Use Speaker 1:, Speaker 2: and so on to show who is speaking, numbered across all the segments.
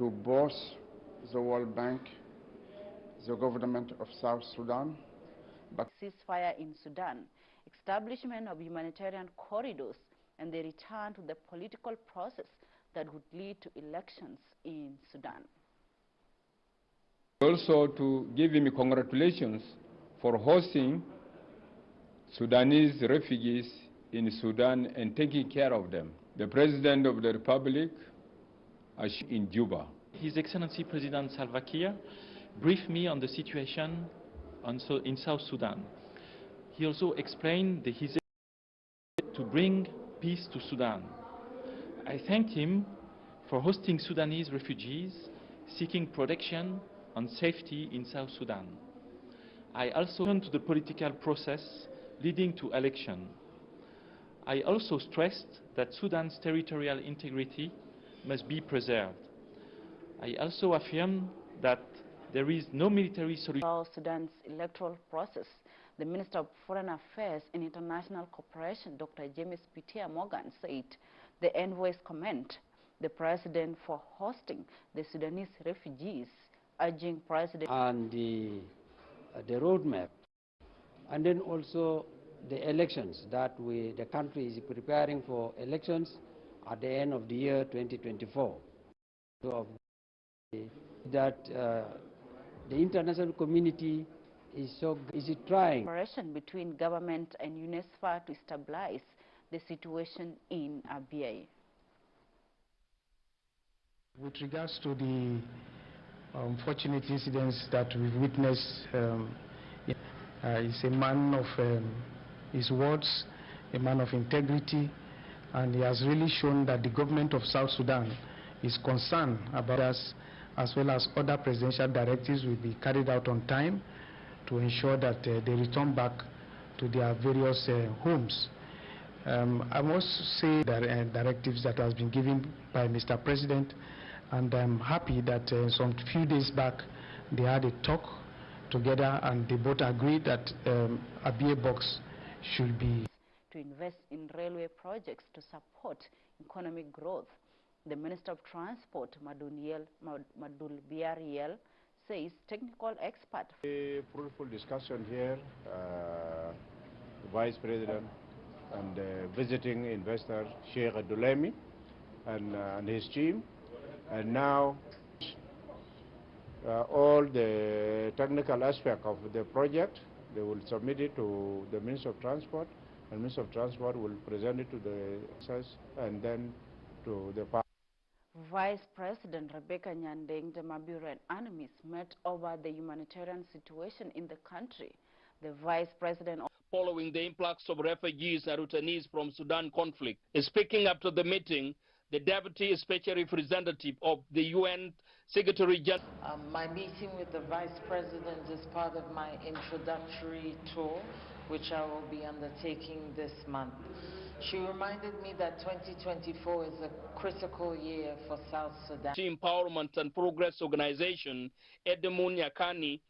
Speaker 1: to both the World Bank, the government of South Sudan, but
Speaker 2: ceasefire in Sudan, establishment of humanitarian corridors, and the return to the political process that would lead to elections in Sudan.
Speaker 3: Also to give him congratulations for hosting Sudanese refugees in Sudan and taking care of them. The President of the Republic in Juba.
Speaker 4: His Excellency President Salva Kiir briefed me on the situation in South Sudan. He also explained his to bring peace to Sudan. I thanked him for hosting Sudanese refugees seeking protection and safety in South Sudan. I also turned to the political process leading to election. I also stressed that Sudan's territorial integrity must be preserved. I also affirmed that there is no military solution.
Speaker 2: South Sudan's electoral process, the Minister of Foreign Affairs and International Cooperation, Dr. James Pitia Morgan, said the envoys commend the President for hosting the Sudanese refugees, urging President
Speaker 5: and the roadmap, and then also the elections that the country is preparing for elections at the end of the year 2024. So that the international community is trying.
Speaker 2: Cooperation between government and UNESFA to stabilize the situation in Abyei.
Speaker 6: With regards to the unfortunate incidents that we've witnessed, he's a man of his words, a man of integrity, and he has really shown that the government of South Sudan is concerned about us, as well as other presidential directives will be carried out on time to ensure that they return back to their various homes. I must say that directives that has been given by Mr. President, and I'm happy that some few days back they had a talk together and they both agreed that Abyei box should be
Speaker 2: to invest in railway projects to support economic growth. The Minister of Transport, Madulbiariel, says technical expert.
Speaker 1: A fruitful discussion here, Vice President and visiting investor Sheikh Abdulemi and his team, and now all the technical aspect of the project, they will submit it to the Minister of Transport, and Minister of Transport will present it to the SS and then to the party.
Speaker 2: Vice President Rebecca Nyandeng Mabure and enemies met over the humanitarian situation in the country. The Vice President,
Speaker 7: following the influx of refugees and returnees from Sudan conflict, is speaking after the meeting. The Deputy Special Representative of the UN Secretary General.
Speaker 8: My meeting with the Vice President is part of my introductory tour, which I will be undertaking this month. She reminded me that 2024 is a critical year for South Sudan.
Speaker 7: Empowerment and Progress Organization, Edmund Yakani,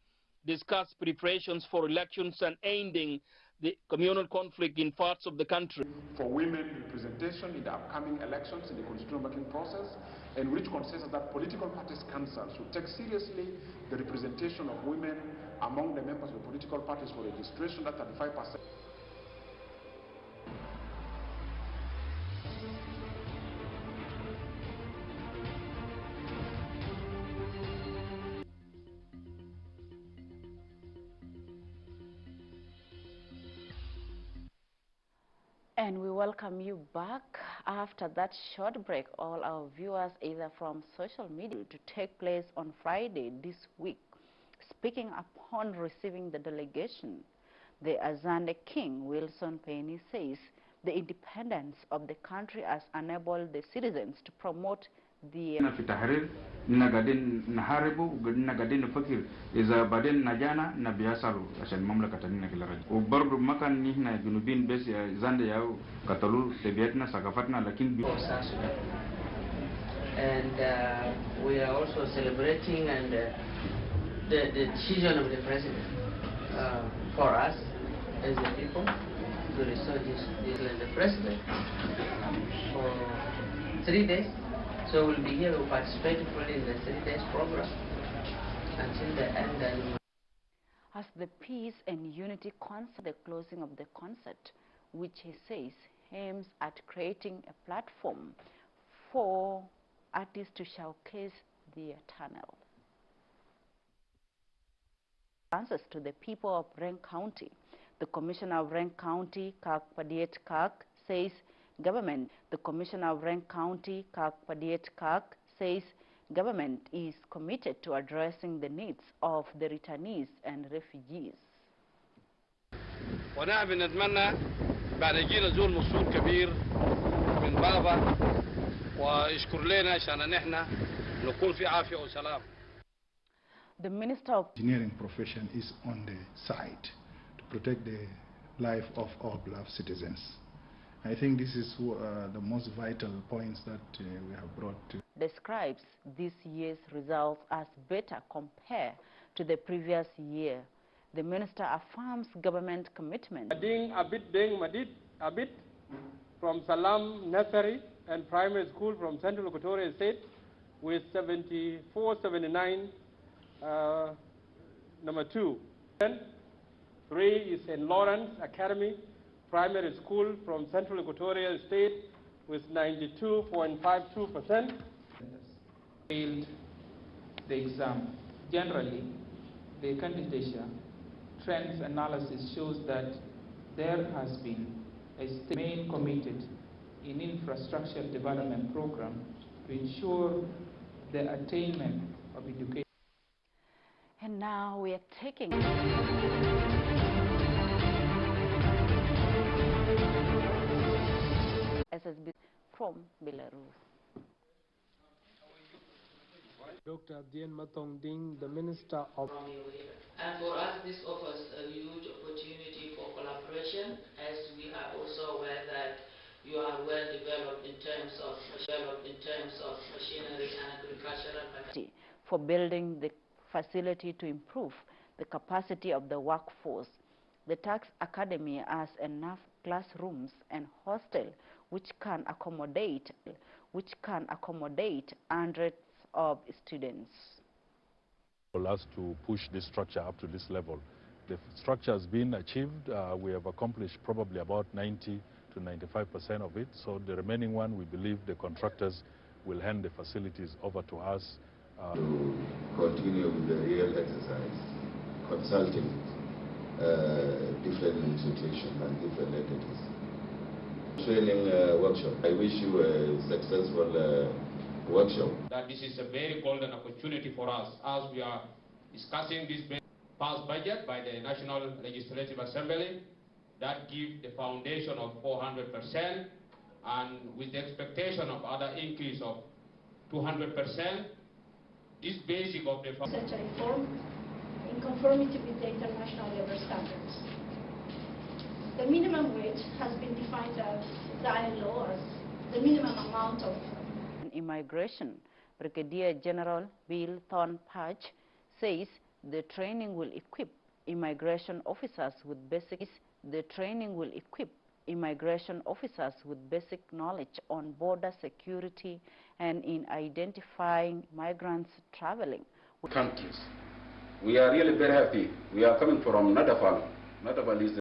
Speaker 7: discussed preparations for elections and ending the communal conflict in parts of the country.
Speaker 9: For women representation in the upcoming elections in the constitutional making process, and which consensus that political parties council should take seriously the representation of women among the members of the political parties for registration at 35%.
Speaker 2: And we welcome you back after that short break. All our viewers, either from social media, to take place on Friday this week. Speaking upon receiving the delegation, the Azande King, Wilson Penny, says the independence of the has enabled the citizens to promote the
Speaker 10: nagadin naharibu nagadin fakir iza baden najana na biyasalu ashan mamlakata nina kilaraj ubarbu makan nihna junubin bes zande yao katalu tabiatna sakafatna lakin
Speaker 11: and we are also celebrating and the decision of the president for us as the people to restore this land. The president for 3 days So we'll be here, we'll participate fully in the 3 days program until the end. And
Speaker 2: as the Peace and Unity concert, the closing of the concert, which he says aims at creating a platform for artists to showcase their talent. Answers to the people of Reng County. The Commissioner of Reng County, Kak Padiet Kak, says government. The Commissioner of Reng County, Kak Padiet Kak, says government is committed to addressing the needs of the returnees and refugees.
Speaker 12: ونحن بنتمنى بعد يجينا زول مصروف كبير من بابا ويشكر لنا عشان نحن نكون في عافية وسلام.
Speaker 2: The Minister of
Speaker 13: Engineering profession is on the side to protect the life of our beloved citizens. I think this is the most vital points that we have brought to. Describes
Speaker 2: this year's results as better compared to the previous year. The minister affirms government commitment.
Speaker 14: Ding Abid from Salam Nursery and Primary School from Central Equatoria State with 7479, number 2. 3 is St. Lawrence Academy Primary School from Central Equatoria State with 92.52%.
Speaker 15: Failed the exam. Generally, the candidature trends analysis shows that there has been a main committed in infrastructure development program to ensure the attainment of education.
Speaker 2: And now we are taking SSB from Belarus.
Speaker 16: Dr. Dien Matong Ding, the Minister of...
Speaker 11: And for us, this offers a huge opportunity for collaboration, as we are also aware that you are well developed in terms of machinery and agricultural capacity.
Speaker 2: For building the facility to improve the capacity of the workforce. The Tax Academy has enough classrooms and hostel which can accommodate hundreds of students.
Speaker 17: For us to push this structure up to this level. The structure has been achieved. We have accomplished probably about 90 to 95% of it. So the remaining one, we believe the contractors will hand the facilities over to us.
Speaker 18: To continue with the real exercise, consulting different institutions and different entities. Training workshop. I wish you a successful workshop.
Speaker 19: That this is a very golden opportunity for us as we are discussing this past budget by the National Legislative Assembly that gives the foundation of 400% and with the expectation of other increase of 200%. This basic of the
Speaker 20: such a reform in conformity with the international labor standards. The minimum wage has been defined as the ILO as the minimum amount of
Speaker 2: immigration. Brigadier General Bill Thornpatch says the training will equip immigration officers with basic knowledge on border security and in identifying migrants traveling.
Speaker 21: Countries. We are really very happy. We are coming from Nadafal. Nadafal is